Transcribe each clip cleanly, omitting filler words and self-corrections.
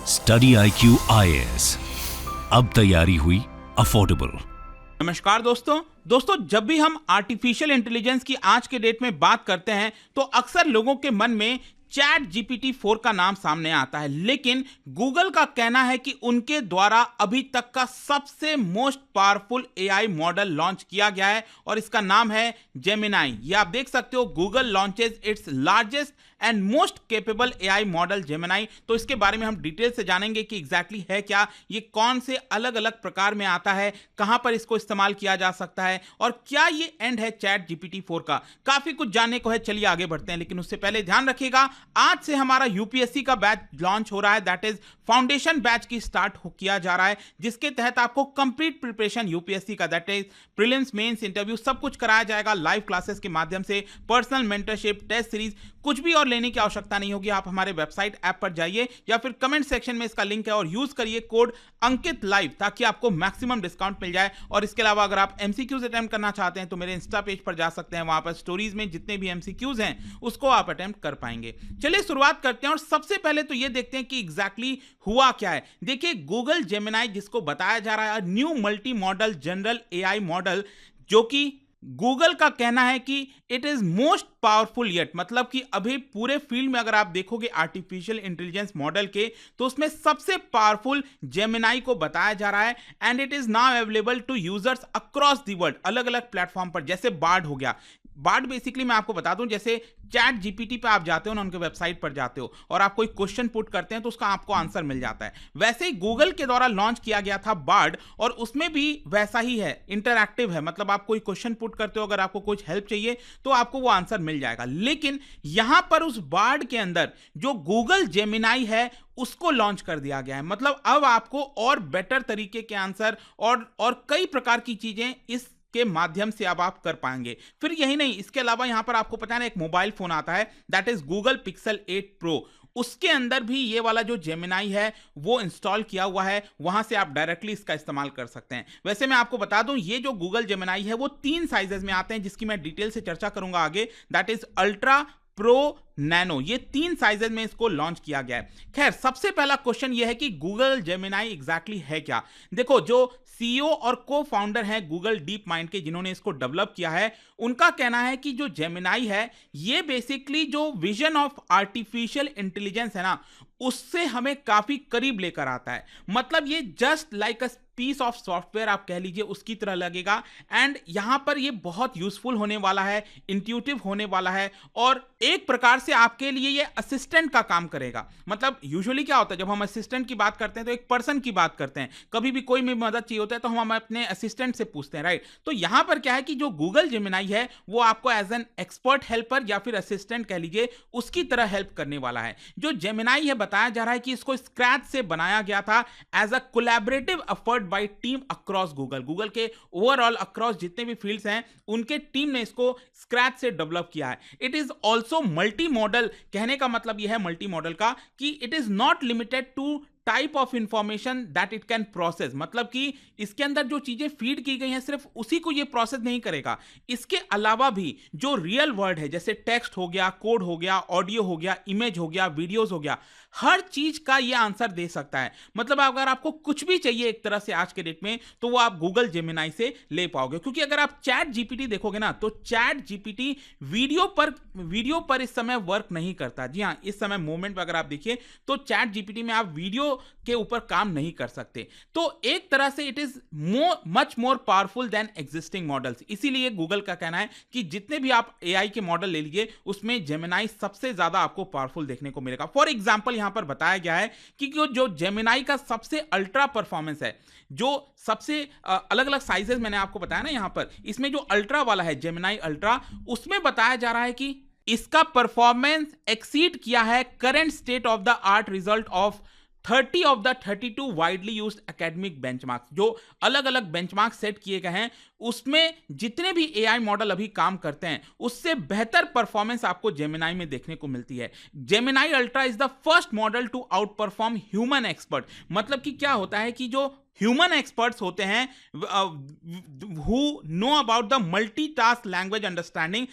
Study IQ IAS, अब तैयारी हुई अफोर्डेबल। नमस्कार दोस्तों, जब भी हम आर्टिफिशियल इंटेलिजेंस की आज के डेट में बात करते हैं तो अक्सर लोगों के मन में चैट GPT 4 का नाम सामने आता है। लेकिन गूगल का कहना है कि उनके द्वारा अभी तक का सबसे most powerful AI model launch किया गया है और इसका नाम है जेमिनाई। ये आप देख सकते हो, Google launches its largest and most capable AI model Gemini. तो इसके बारे में हम डिटेल से जानेंगे कि एग्जैक्टली है क्या, ये कौन से अलग अलग प्रकार में आता है, कहां पर इसको इस्तेमाल किया जा सकता है और क्या ये एंड है चैट GPT 4 का। काफी कुछ जानने को है, चलिए आगे बढ़ते हैं। लेकिन उससे पहले ध्यान रखिएगा, आज से हमारा यूपीएससी का बैच लॉन्च हो रहा है, दैट इज फाउंडेशन बैच की स्टार्ट किया जा रहा है, जिसके तहत आपको कंप्लीट प्रिपरेशन यूपीएससी का, that is prelims, mains, interview सब कुछ कराया जाएगा लाइव क्लासेस के माध्यम से। पर्सनल मेंटरशिप, टेस्ट सीरीज, कुछ भी और लेने की आवश्यकता नहीं होगी। आप हमारे वेबसाइट ऐप पर जाइए या फिर कमेंट सेक्शन में इसका लिंक है और यूज करिए कोड अंकित लाइव ताकि आपको मैक्सिमम डिस्काउंट मिल जाए। और इसके अलावा अगर आप एमसीक्यूज अटेम्प्ट करना चाहते हैं तो मेरे इंस्टा पेज पर जा सकते हैं, वहां पर स्टोरीज में जितने भी एमसीक्यूज हैं उसको आप अटेम्प्ट कर पाएंगे। चलिए शुरुआत करते हैं और सबसे पहले तो ये देखते हैं कि एग्जैक्टली हुआ क्या है। देखिए, गूगल जेमिनाई जिसको बताया जा रहा है new multi modal general AI model, जो कि गूगल का कहना है कि it is most powerful yet, मतलब कि अभी पूरे फील्ड में अगर आप देखोगे आर्टिफिशियल इंटेलिजेंस मॉडल के, तो उसमें सबसे पावरफुल जेमिनाई को बताया जा रहा है। And it is now available to users across the world, अलग अलग प्लेटफॉर्म पर। जैसे बार्ड हो गया, बार्ड बेसिकली मैं आपको बता दूं, जैसे चैट GPT पे आप जाते हो ना, उनके वेबसाइट पर जाते हो और आप कोई क्वेश्चन पुट करते हैं तो उसका आपको आंसर मिल जाता है। वैसे ही गूगल के द्वारा लॉन्च किया गया था बार्ड, और उसमें भी वैसा ही है, इंटरैक्टिव है, मतलब आप कोई क्वेश्चन पुट करते हो, अगर आपको कुछ हेल्प चाहिए तो आपको वो आंसर मिल जाएगा। लेकिन यहां पर उस बार्ड के अंदर जो गूगल जेमिनाई है उसको लॉन्च कर दिया गया है। मतलब अब आपको और बेटर तरीके के आंसर और कई प्रकार की चीजें इस के माध्यम से अब आप कर पाएंगे। फिर यही नहीं, इसके अलावा यहां पर आपको पता है ना, एक मोबाइल फोन आता है, that is Google pixel 8 Pro, उसके अंदर भी ये वाला जो जेमिनाई है वो इंस्टॉल किया हुआ है, वहां से आप डायरेक्टली इसका इस्तेमाल कर सकते हैं। वैसे मैं आपको बता दूं, ये जो गूगल जेमिनाई है वो 3 साइजेस में आते हैं, जिसकी मैं डिटेल से चर्चा करूंगा आगे, that is ultra, pro, nano, ये 3 साइजेस में इसको लॉन्च किया गया है। खैर, सबसे पहला क्वेश्चन ये है कि गूगल जेमिनाई एग्जैक्टली है क्या। देखो, जो CEO और को फाउंडर हैं गूगल डीप माइंड के, जिन्होंने इसको डेवलप किया है, उनका कहना है कि जो जेमिनाई है ये बेसिकली जो विजन ऑफ आर्टिफिशियल इंटेलिजेंस है ना, उससे हमें काफी करीब लेकर आता है। मतलब ये just like a piece of software आप कह लीजिए, उसकी तरह लगेगा। एंड यहां पर ये बहुत यूजफुल होने वाला है, इंट्यूटिव होने वाला है, और एक प्रकार से आपके लिए ये असिस्टेंट का काम करेगा। मतलब यूजुअली क्या होता है, जब हम असिस्टेंट की बात करते हैं तो एक पर्सन की बात करते हैं, कभी भी कोई भी मदद चाहिए होता है तो हम अपने असिस्टेंट से पूछते हैं, राइट। तो यहां पर क्या है कि जो गूगल जेमिनाई है वो आपको एज एन एक्सपर्ट हेल्पर या फिर असिस्टेंट कह लीजिए, उसकी तरह हेल्प करने वाला है। जो जेमिनाई है, बताया जा रहा है कि इसको स्क्रैच से बनाया गया था as a collaborative effort by team across Google के ओवरऑल अक्रॉस जितने भी फील्ड्स हैं, उनके टीम ने इसको स्क्रैच से डेवलप किया है। It is also multimodal, कहने का मतलब यह है मल्टी मॉडल का कि it is not limited to type of information that it can process, मतलब कि इसके अंदर जो चीजें फीड की गई हैं सिर्फ उसी को ये प्रोसेस नहीं करेगा, इसके अलावा भी जो रियल वर्ड है, जैसे टेक्स्ट हो गया, कोड हो गया, ऑडियो हो गया, इमेज हो गया, वीडियोस हो गया, हर चीज का ये आंसर दे सकता है। मतलब अगर आपको कुछ भी चाहिए एक तरह से आज के डेट में, तो वो आप गूगल जेमिनाई से ले पाओगे। क्योंकि अगर आप चैट GPT देखोगे ना, तो चैट GPT वीडियो पर इस समय वर्क नहीं करता। जी हाँ, इस समय मोमेंट पर अगर आप देखिए तो चैट GPT में आप वीडियो के ऊपर काम नहीं कर सकते। तो एक तरह से it is much more powerful than existing models. इसीलिए गूगल का कहना है कि जितने भी आप AI के मॉडल ले लीजिए, उसमें जेमिनाई सबसे ज्यादा आपको पावरफुल देखने को मिलेगा। फॉर एग्जांपल, यहां पर बताया गया है कि जो जेमिनाई का सबसे अल्ट्रा परफॉर्मेंस है, जो सबसे अलग अलग साइजेस मैंने आपको बताया ना यहां पर, इसमें जो अल्ट्रा वाला है जेमिनाई अल्ट्रा, उसमें बताया जा रहा है कि इसका परफॉर्मेंस एक्सीड किया है current state of the art result of 30 of the 32 widely used academic benchmarks. जो अलग अलग बेंचमार्क सेट किए गए हैं, उसमें जितने भी AI मॉडल अभी काम करते हैं, उससे बेहतर परफॉर्मेंस आपको जेमिनाई में देखने को मिलती है। Gemini Ultra is the first model to outperform human expert. मतलब कि क्या होता है कि जो ह्यूमन एक्सपर्ट्स होते हैं who know about the multitask language understanding,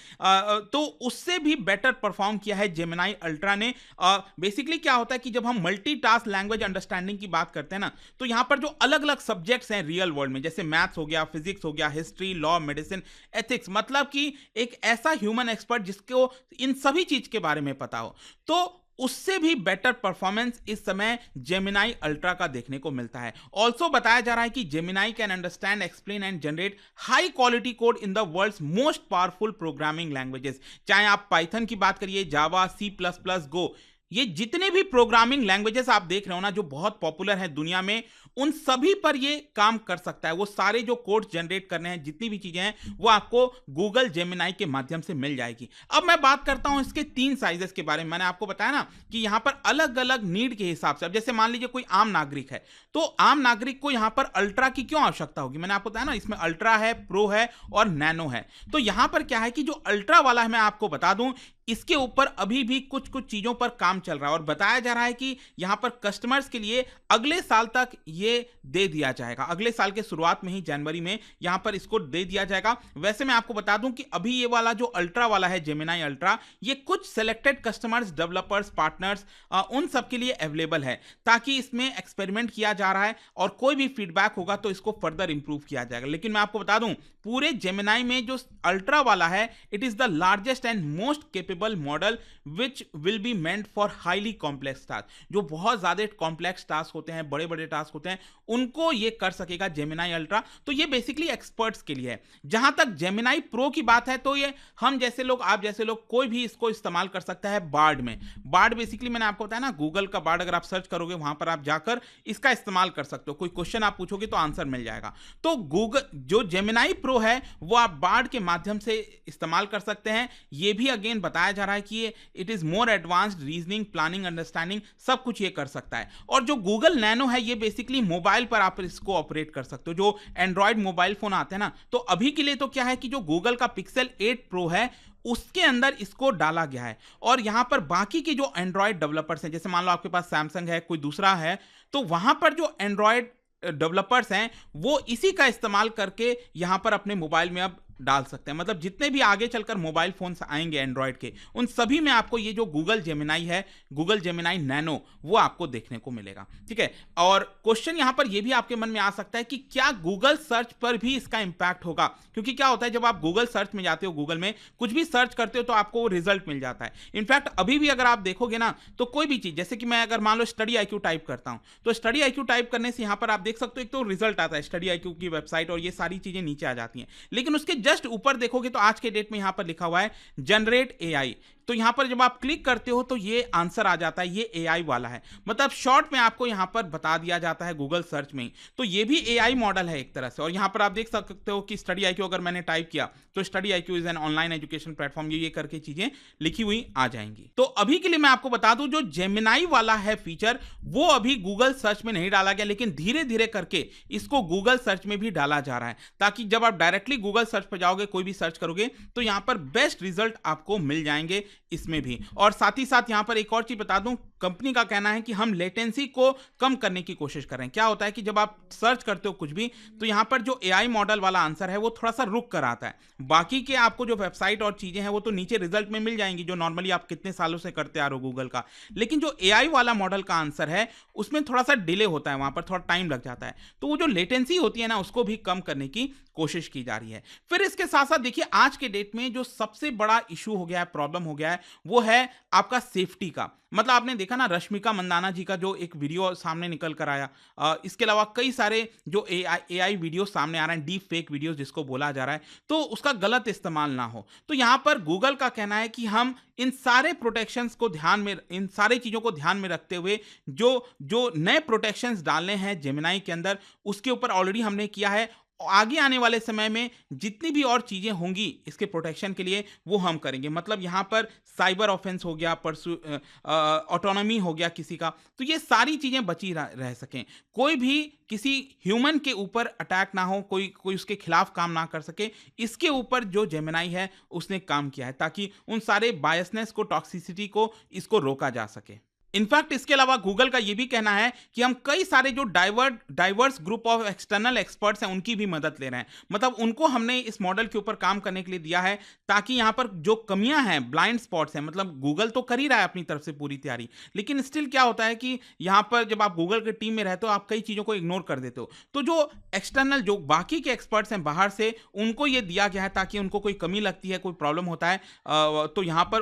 तो उससे भी बेटर परफॉर्म किया है जेमिनाई अल्ट्रा ने। बेसिकली क्या होता है कि जब हम मल्टीटास्क लैंग्वेज अंडरस्टैंडिंग की बात करते हैं ना, तो यहां पर जो अलग अलग सब्जेक्ट्स हैं रियल वर्ल्ड में, जैसे मैथ्स हो गया, फिजिक्स हो गया, हिस्ट्री, लॉ, मेडिसिन, एथिक्स, मतलब कि एक ऐसा ह्यूमन एक्सपर्ट जिसको इन सभी चीज के बारे में पता हो, तो उससे भी बेटर परफॉर्मेंस इस समय जेमिनाई अल्ट्रा का देखने को मिलता है। ऑल्सो बताया जा रहा है कि Gemini can understand, explain and generate high quality code in the world's most powerful programming languages. चाहे आप पाइथन की बात करिए, जावा, सी प्लस प्लस, गो, ये जितने भी प्रोग्रामिंग लैंग्वेजेस आप देख रहे हो ना जो बहुत पॉपुलर है दुनिया में, उन सभी पर ये काम कर सकता है। वो सारे जो कोड जनरेट करने हैं, जितनी भी चीजें हैं, वो आपको गूगल जेमिनाई के माध्यम से मिल जाएगी। अब मैं बात करता हूं इसके 3 साइजेस के बारे में। मैंने आपको बताया ना कि यहां पर अलग अलग नीड के हिसाब से, अब जैसे मान लीजिए कोई आम नागरिक है, तो आम नागरिक को यहां पर अल्ट्रा की क्यों आवश्यकता होगी? मैंने आपको बताया ना, इसमें अल्ट्रा है, प्रो है और नैनो है। तो यहां पर क्या है कि जो अल्ट्रा वाला है, मैं आपको बता दूं, इसके ऊपर अभी भी कुछ कुछ चीजों पर काम चल रहा है और बताया जा रहा है कि यहां पर कस्टमर्स के लिए अगले साल तक ये दे दिया जाएगा। अगले साल के शुरुआत में ही, जनवरी में यहां पर इसको दे दिया जाएगा। वैसे मैं आपको बता दूं कि अभी ये वाला जो अल्ट्रा वाला है, जेमिनाई अल्ट्रा, ये कुछ सिलेक्टेड कस्टमर्स, डेवलपर्स, पार्टनर्स, उन सब के लिए अवेलेबल है, ताकि इसमें एक्सपेरिमेंट किया जा रहा है और कोई भी फीडबैक होगा तो इसको फर्दर इंप्रूव किया जाएगा। लेकिन मैं आपको बता दूं, पूरे जेमिनाई में जो अल्ट्रा वाला है, it is the largest and most capable model which will be meant for highly complex task. जो बहुत ज्यादा कॉम्प्लेक्स टास्क होते हैं, बड़े बड़े टास्क होते हैं, उनको ये कर सकेगा जेमिनाई अल्ट्रा। तो ये बेसिकली एक्सपर्ट्स के लिए है। जहां तक जेमिनाई प्रो की बात है, तो ये हम जैसे लोग, आप जैसे लोग, कोई भी इसको इस्तेमाल कर सकता है बार्ड में। बार्ड बेसिकली मैंने आपको बताया ना, गूगल का बार्ड, अगर आप सर्च करोगे वहां पर आप जाकर इसका इस्तेमाल कर सकते हो। कोई क्वेश्चन आप पूछोगे तो आंसर मिल जाएगा। तो गूगल जो जेमिनाई प्रो है वो आप बार्ड के माध्यम से इस्तेमाल कर सकते हैं। ये भी अगेन बताया जा रहा है कि it is more advanced, reasoning, planning, understanding, सब कुछ ये कर सकता है। और जो गूगल नैनो है, ये बेसिकली मोबाइल पर आप इसको ऑपरेट कर सकते हो। जो एंड्रॉयड मोबाइल फोन आते हैं ना, तो अभी के लिए तो क्या है कि जो गूगल का पिक्सल 8 प्रो है, उसके अंदर इसको डाला गया है। और यहां पर बाकी के जो एंड्रॉयड डेवलपर्स हैं, जैसे मान लो आपके पास सैमसंग है, कोई दूसरा है, तो वहां पर जो एंड्रॉयड डेवलपर्स हैं, वो इसी का इस्तेमाल करके यहां पर अपने मोबाइल में अब डाल सकते हैं। मतलब जितने भी आगे चलकर मोबाइल फोन्स आएंगे एंड्रॉयड के, उन सभी में आपको ये जो गूगल जेमिनाई है, गूगल जेमिनाई नैनो, वो आपको देखने को मिलेगा। ठीक है। और क्वेश्चन यहां पर ये भी आपके मन में आ सकता है कि क्या गूगल सर्च पर भी इसका इंपैक्ट होगा? क्योंकि क्या होता है, जब आप गूगल सर्च में जाते हो, गूगल में कुछ भी सर्च करते हो तो आपको वो रिजल्ट मिल जाता है। इनफैक्ट अभी भी अगर आप देखोगे ना, तो कोई भी चीज, जैसे कि मैं अगर मान लो स्टडी आईक्यू टाइप करता हूं, तो स्टडी आईक्यू टाइप करने से यहां पर आप देख सकते हो, एक तो रिजल्ट आता है स्टडी आईक्यू की वेबसाइट, और ये सारी चीजें नीचे आ जाती हैं। लेकिन उसके जस्ट ऊपर देखोगे तो आज के डेट में यहां पर लिखा हुआ है जनरेट एआई। तो यहां पर जब आप क्लिक करते हो तो ये आंसर आ जाता है, ये एआई वाला है। मतलब शॉर्ट में आपको यहां पर बता दिया जाता है गूगल सर्च में। तो ये भी एआई मॉडल है एक तरह से। और यहां पर आप देख सकते हो कि स्टडी आईक्यू अगर मैंने टाइप किया तो study IQ is an online education platform, ये करके चीजें लिखी हुई आ जाएंगी। तो अभी के लिए मैं आपको बता दूं, जो जेमिनाई वाला है फीचर, वो अभी गूगल सर्च में नहीं डाला गया, लेकिन धीरे धीरे करके इसको गूगल सर्च में भी डाला जा रहा है, ताकि जब आप डायरेक्टली गूगल सर्च पर जाओगे, कोई भी सर्च करोगे, तो यहां पर बेस्ट रिजल्ट आपको मिल जाएंगे इसमें भी। और साथ ही साथ यहां पर एक और चीज बता दूं, कंपनी का कहना है कि हम लेटेंसी को कम करने की कोशिश कर रहे हैं। क्या होता है कि जब आप सर्च करते हो कुछ भी, तो यहां पर जो एआई मॉडल वाला आंसर है वो थोड़ा सा रुक कर आता है। बाकी के आपको जो वेबसाइट और चीजें हैं वो तो नीचे रिजल्ट में मिल जाएंगी, जो नॉर्मली आप कितने सालों से करते आ रहे हो गूगल का। लेकिन जो एआई वाला मॉडल का आंसर है, उसमें थोड़ा सा डिले होता है, वहां पर थोड़ा टाइम लग जाता है। तो वो जो लेटेंसी होती है ना, उसको भी कम करने की कोशिश की जा रही है। फिर इसके साथ साथ देखिए, आज के डेट में जो सबसे बड़ा इशू हो गया है, प्रॉब्लम हो गया है, वो है आपका सेफ्टी का। मतलब आपने देखा ना, रश्मिका मंदाना जी का जो एक वीडियो सामने निकल कर आया, इसके अलावा कई सारे जो एआई वीडियो सामने आ रहे हैं, डीप फेक वीडियोस जिसको बोला जा रहा है, तो उसका गलत इस्तेमाल ना हो। तो यहां पर गूगल का कहना है कि हम इन सारे प्रोटेक्शंस को ध्यान में, इन सारी चीजों को ध्यान में रखते हुए जो जो नए प्रोटेक्शंस डालने हैं जेमिनाई के अंदर, उसके ऊपर ऑलरेडी हमने किया है। आगे आने वाले समय में जितनी भी और चीजें होंगी इसके प्रोटेक्शन के लिए, वो हम करेंगे। मतलब यहां पर साइबर ऑफेंस हो गया, ऑटोनॉमी हो गया किसी का, तो ये सारी चीजें बची रह सकें। कोई भी किसी ह्यूमन के ऊपर अटैक ना हो, कोई उसके खिलाफ काम ना कर सके। इसके ऊपर जो जेमिनाई है उसने काम किया है, ताकि उन सारे बायसनेस को, टॉक्सिसिटी को, इसको रोका जा सके। इनफैक्ट इसके अलावा गूगल का ये भी कहना है कि हम कई सारे जो diverse group of external experts हैं उनकी भी मदद ले रहे हैं। मतलब उनको हमने इस मॉडल के ऊपर काम करने के लिए दिया है ताकि यहाँ पर जो कमियां हैं, ब्लाइंड स्पॉट्स हैं, मतलब गूगल तो कर ही रहा है अपनी तरफ से पूरी तैयारी, लेकिन स्टिल क्या होता है कि यहाँ पर जब आप गूगल की टीम में रहते हो आप कई चीज़ों को इग्नोर कर देते हो। तो जो एक्सटर्नल जो बाकी के एक्सपर्ट्स हैं बाहर से, उनको ये दिया गया है ताकि उनको कोई कमी लगती है, कोई प्रॉब्लम होता है तो यहाँ पर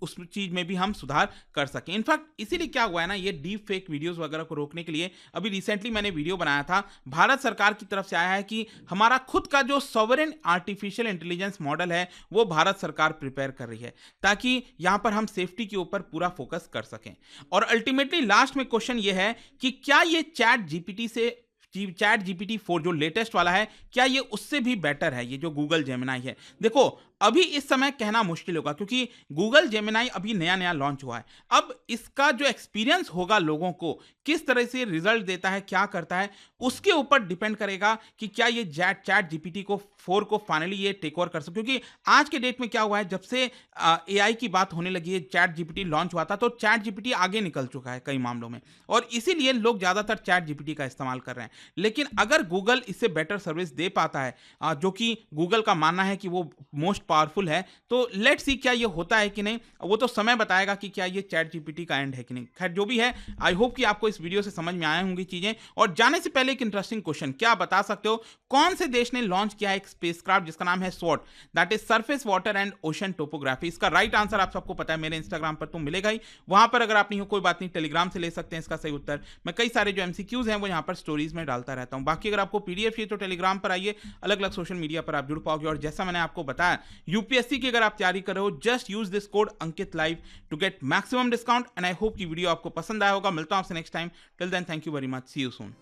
उस चीज़ में भी हम सुधार कर सकें। इनफैक्ट इसीलिए क्या हुआ है ना, ये डीप फेक वीडियोस वगैरह को रोकने के लिए अभी रिसेंटली मैंने वीडियो बनाया था, भारत सरकार की तरफ से आया है कि हमारा खुद का जो सॉवरेन आर्टिफिशियल इंटेलिजेंस मॉडल है वो भारत सरकार प्रिपेयर कर रही है ताकि यहां पर हम सेफ्टी के ऊपर पूरा फोकस कर सकें। और अल्टीमेटली लास्ट में क्वेश्चन ये है कि क्या ये चैट जीपीटी 4 जो लेटेस्ट वाला है, क्या ये उससे भी बेटर है, ये जो गूगल जेमिनाई है? देखो अभी इस समय कहना मुश्किल होगा क्योंकि गूगल जेमिनाई अभी नया लॉन्च हुआ है। अब इसका जो एक्सपीरियंस होगा लोगों को, किस तरह से रिजल्ट देता है, क्या करता है, उसके ऊपर डिपेंड करेगा कि क्या ये चैट जीपीटी 4 को फाइनली ये टेक ओवर कर सकते। क्योंकि आज के डेट में क्या हुआ है, जब से एआई की बात होने लगी है, चैट जीपीटी लॉन्च हुआ था तो चैट जीपीटी आगे निकल चुका है कई मामलों में, और इसीलिए लोग ज़्यादातर चैट जीपीटी का इस्तेमाल कर रहे हैं। लेकिन अगर गूगल इससे बेटर सर्विस दे पाता है, जो कि गूगल का मानना है कि वो मोस्ट पावरफुल है, तो लेट्स सी क्या ये होता है कि नहीं, वो तो समय बताएगा कि क्या ये चैट जीपीटी का एंड है कि नहीं। खैर जो भी है, आई होप कि आपको इस वीडियो से समझ में आए होंगी चीजें। और जाने से पहले एक इंटरेस्टिंग क्वेश्चन, क्या बता सकते हो कौन से देश ने लॉन्च किया है एक स्पेसक्राफ्ट जिसका नाम है स्वॉट, that is surface water and ocean topography? इसका राइट आंसर आप सबको पता है, मेरे इंस्टाग्राम पर तो मिलेगा ही, वहां पर अगर आप नहीं हो कोई बात नहीं, टेलीग्राम से ले सकते हैं इसका सही उत्तर। मैं कई सारे जो एमसीक्यूज हैं वो यहाँ पर स्टोरीज में डालता रहता हूँ। बाकी अगर आपको पीडीएफ चाहिए तो टेलीग्राम पर आइए, अलग अलग सोशल मीडिया पर आप जुड़ पाओगे। और जैसा मैंने आपको बताया, यूपीएससी की अगर आप तैयारी कर रहे हो, just use this code Ankit live to get maximum discount. And I hope की वीडियो आपको पसंद आया होगा। मिलता हूं आपसे next time. Till then thank you very much, see you soon.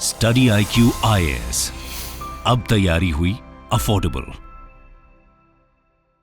Study IQ IAS, अब तैयारी हुई अफोर्डेबल।